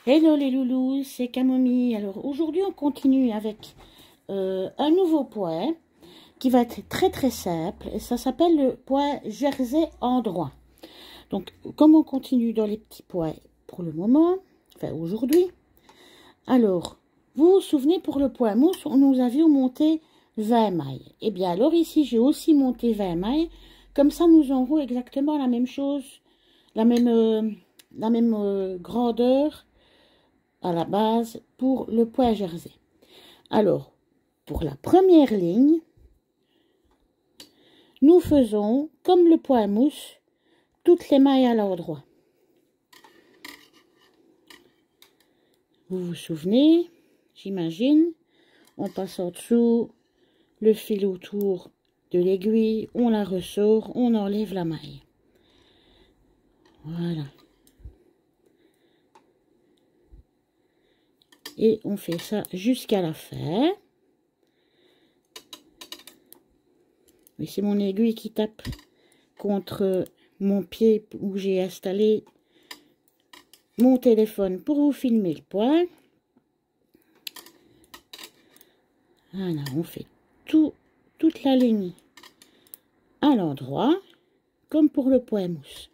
Hello les loulous, c'est Camomille. Alors aujourd'hui on continue avec un nouveau poêle qui va être très simple et ça s'appelle le poêle Jersey en droit. Donc comme on continue dans les petits poêles pour le moment, enfin aujourd'hui, alors vous vous souvenez pour le poêle mousse nous avions monté 20 mailles. Et bien alors ici j'ai aussi monté 20 mailles, comme ça nous aurons exactement la même chose, la même grandeur à la base pour le poêle Jersey. Alors, pour la première ligne, nous faisons, comme le poêle mousse, toutes les mailles à l'endroit. Vous vous souvenez, j'imagine, on passe en dessous, le fil autour de l'aiguille, on la ressort, on enlève la maille. Voilà. Et on fait ça jusqu'à la fin. Mais c'est mon aiguille qui tape contre mon pied où j'ai installé mon téléphone pour vous filmer le poêle. Voilà, on fait toute la ligne à l'endroit, comme pour le poêle mousse.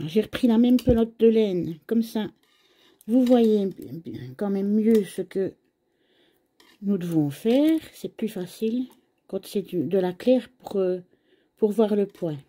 J'ai repris la même pelote de laine, comme ça, vous voyez quand même mieux ce que nous devons faire. C'est plus facile quand c'est de la claire pour voir le poêle.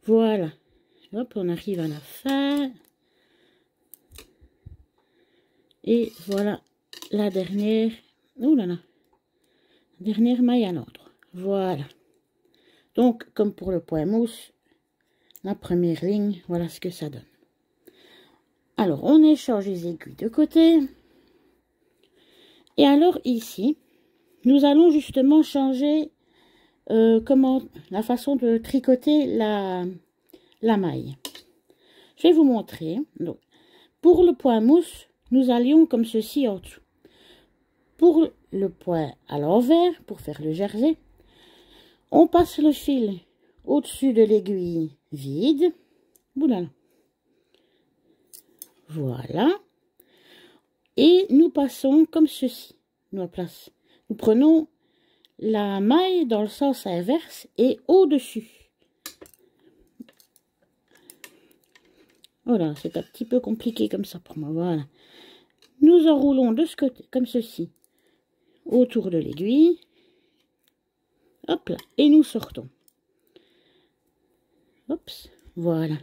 Voilà. Hop, on arrive à la fin. Et voilà la dernière. Oh là là. Dernière maille à l'endroit. Voilà. Donc, comme pour le poêle mousse, la première ligne, voilà ce que ça donne. Alors, on échange les aiguilles de côté. Et alors, ici, nous allons justement changer la façon de tricoter la maille. Je vais vous montrer. Donc, pour le poêle mousse, nous allions comme ceci en dessous. Pour le poêle à l'envers, pour faire le jersey, on passe le fil au-dessus de l'aiguille vide. Oulala. Voilà. Et nous passons comme ceci. Nous prenons la maille dans le sens inverse et au-dessus. Voilà, c'est un petit peu compliqué comme ça pour moi. Voilà. Nous enroulons de ce côté, comme ceci, autour de l'aiguille. Hop là. Et nous sortons. Hop, voilà.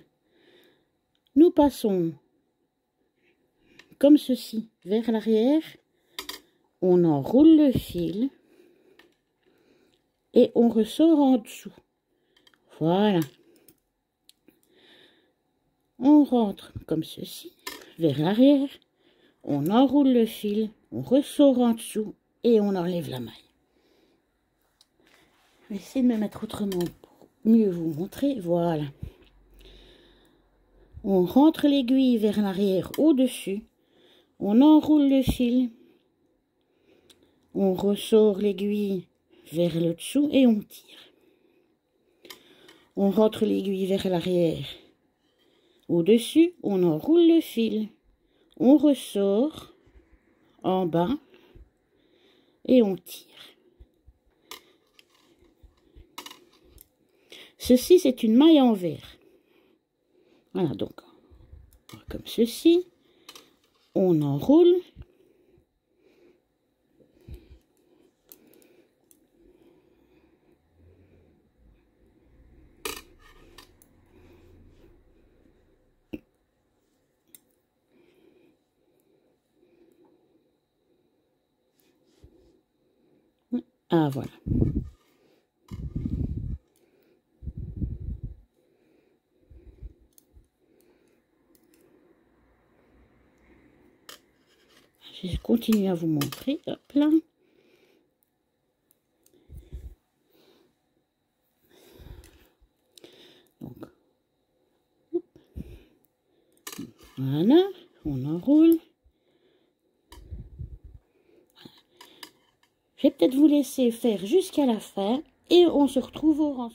Nous passons comme ceci vers l'arrière. On enroule le fil. Et on ressort en dessous. Voilà. On rentre comme ceci, vers l'arrière. On enroule le fil, on ressort en dessous et on enlève la maille. Je vais essayer de me mettre autrement pour mieux vous montrer. Voilà. On rentre l'aiguille vers l'arrière au-dessus. On enroule le fil. On ressort l'aiguille vers le dessous et on tire. On rentre l'aiguille vers l'arrière au-dessus. On enroule le fil. On ressort en bas et on tire. Ceci, c'est une maille envers. Voilà, donc, comme ceci, on enroule. Ah, voilà. Je continue à vous montrer. Hop là. Donc, hop. Voilà, on enroule. Je vais peut-être vous laisser faire jusqu'à la fin et on se retrouve au rang.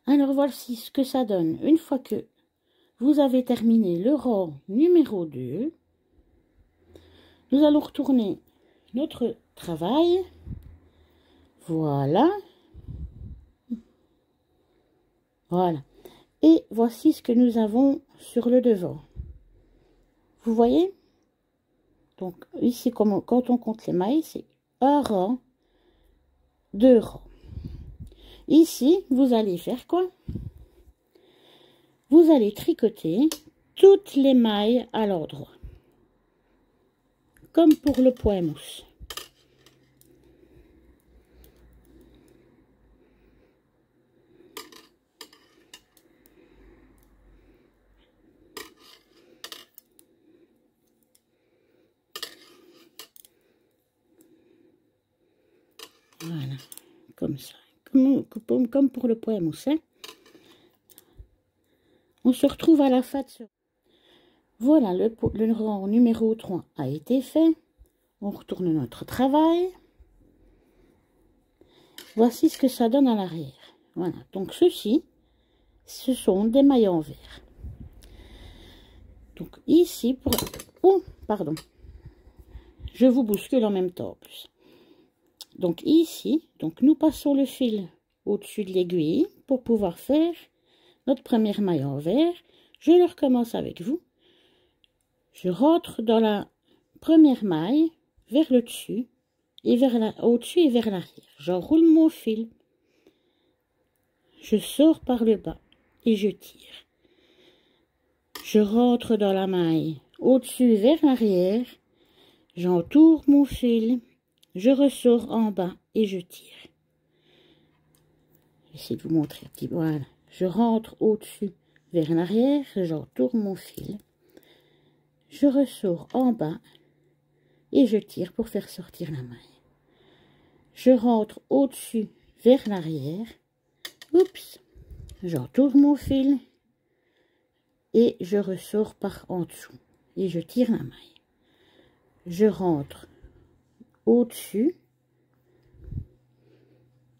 Alors voici ce que ça donne une fois que vous avez terminé le rang numéro 2. Nous allons retourner notre travail. Voilà. Voilà. Et voici ce que nous avons sur le devant. Vous voyez? Donc ici, quand on compte les mailles, c'est un rang, 2 rangs. Ici, vous allez faire quoi? Vous allez tricoter toutes les mailles à l'endroit. Comme pour le point mousse. Voilà, comme ça. Comme pour le point mousse. Hein. On se retrouve à la fin de ce... Voilà, le rang numéro 3 a été fait. On retourne notre travail. Voici ce que ça donne à l'arrière. Voilà, donc ceci, ce sont des mailles en vert. Donc ici, pour... Oh, pardon. Je vous bouscule en même temps en plus. Donc ici, donc nous passons le fil au-dessus de l'aiguille pour pouvoir faire notre première maille en vert. Je le recommence avec vous. Je rentre dans la première maille vers le dessus et au-dessus et vers l'arrière. J'enroule mon fil. Je sors par le bas et je tire. Je rentre dans la maille au-dessus vers l'arrière. J'entoure mon fil. Je ressors en bas et je tire. J'essaie de vous montrer un petit peu. Voilà. Je rentre au-dessus vers l'arrière. J'entoure mon fil. Je ressors en bas et je tire pour faire sortir la maille. Je rentre au-dessus vers l'arrière. Oups. J'entoure mon fil et je ressors par en dessous et je tire la maille. Je rentre au-dessus,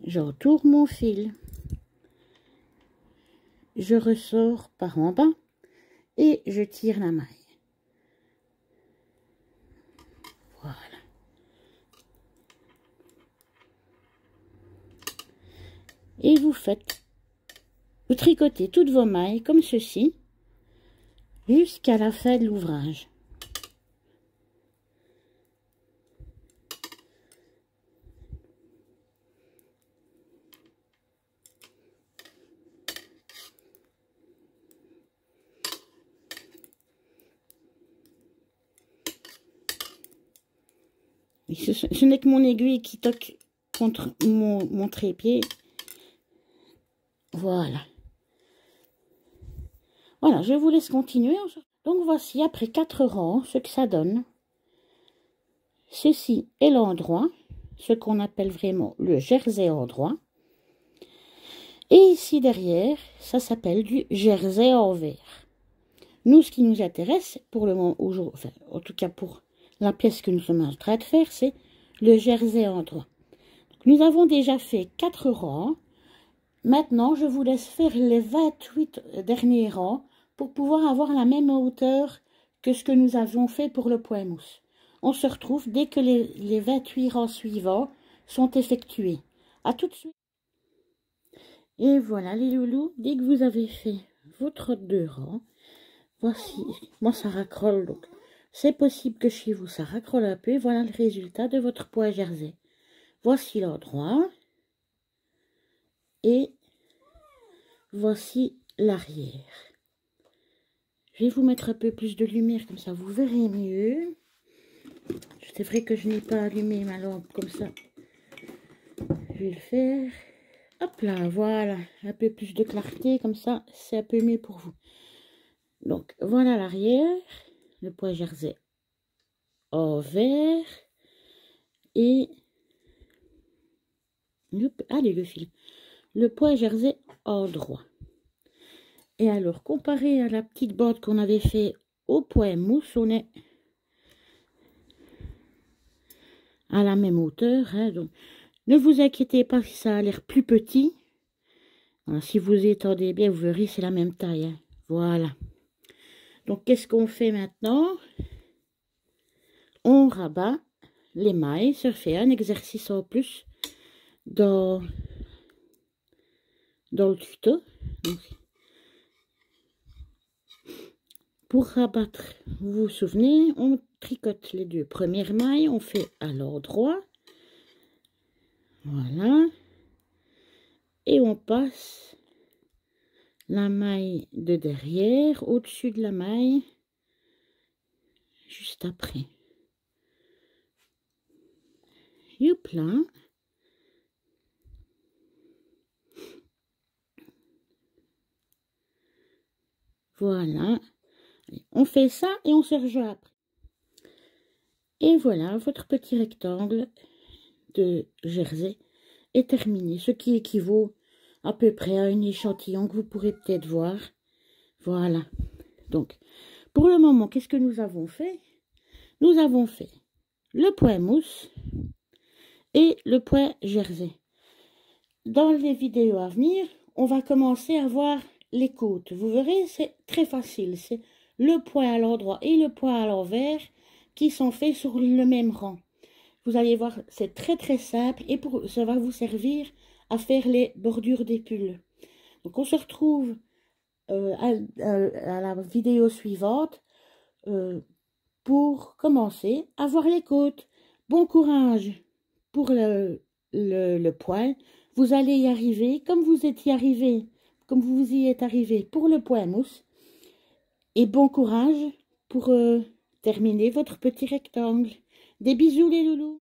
j'entoure mon fil, je ressors par en bas et je tire la maille. Voilà. Et vous tricotez toutes vos mailles comme ceci jusqu'à la fin de l'ouvrage. Ce n'est que mon aiguille qui toque contre mon trépied. Voilà. Voilà, je vous laisse continuer. Donc voici, après 4 rangs, ce que ça donne. Ceci est l'endroit, ce qu'on appelle vraiment le jersey endroit. Et ici derrière, ça s'appelle du jersey envers. Nous, ce qui nous intéresse pour le moment, enfin, en tout cas pour la pièce que nous sommes en train de faire, c'est le jersey endroit. Donc, nous avons déjà fait 4 rangs. Maintenant, je vous laisse faire les 28 derniers rangs pour pouvoir avoir la même hauteur que ce que nous avons fait pour le point mousse. On se retrouve dès que les 28 rangs suivants sont effectués. À tout de suite. Et voilà les loulous, dès que vous avez fait votre 2 rangs, voici, moi ça raccrolle, donc c'est possible que chez vous ça raccrolle un peu. Voilà le résultat de votre point jersey. Voici l'endroit et voici l'arrière. Je vais vous mettre un peu plus de lumière, comme ça vous verrez mieux. C'est vrai que je n'ai pas allumé ma lampe comme ça. Je vais le faire. Hop là, voilà. Un peu plus de clarté, comme ça, c'est un peu mieux pour vous. Donc, voilà l'arrière. Le point jersey envers et allez le fil, le point jersey endroit. Et alors comparé à la petite bande qu'on avait fait au point mousse, on est à la même hauteur, hein, donc ne vous inquiétez pas si ça a l'air plus petit. Alors, si vous étendez bien, vous verrez c'est la même taille, hein. Voilà. Donc qu'est-ce qu'on fait maintenant? On rabat les mailles. Ça fait un exercice en plus dans le tuto. Donc, pour rabattre, vous vous souvenez, on tricote les deux premières mailles, on fait à l'endroit. Voilà. Et on passe la maille de derrière au-dessus de la maille juste après. Youp là. Voilà. On fait ça et on se rejoint après. Et voilà, votre petit rectangle de jersey est terminé. Ce qui équivaut à peu près à un échantillon que vous pourrez peut-être voir. Voilà. Donc, pour le moment, qu'est-ce que nous avons fait? Nous avons fait le point mousse et le point jersey. Dans les vidéos à venir, on va commencer à voir les côtes. Vous verrez, c'est très facile. C'est le point à l'endroit et le point à l'envers qui sont faits sur le même rang. Vous allez voir, c'est très très simple et ça va vous servir à faire les bordures des pulls. Donc on se retrouve à la vidéo suivante pour commencer à voir les côtes. Bon courage pour le point. Vous allez y arriver comme vous y êtes arrivé pour le point mousse. Et bon courage pour terminer votre petit rectangle. Des bisous les loulous.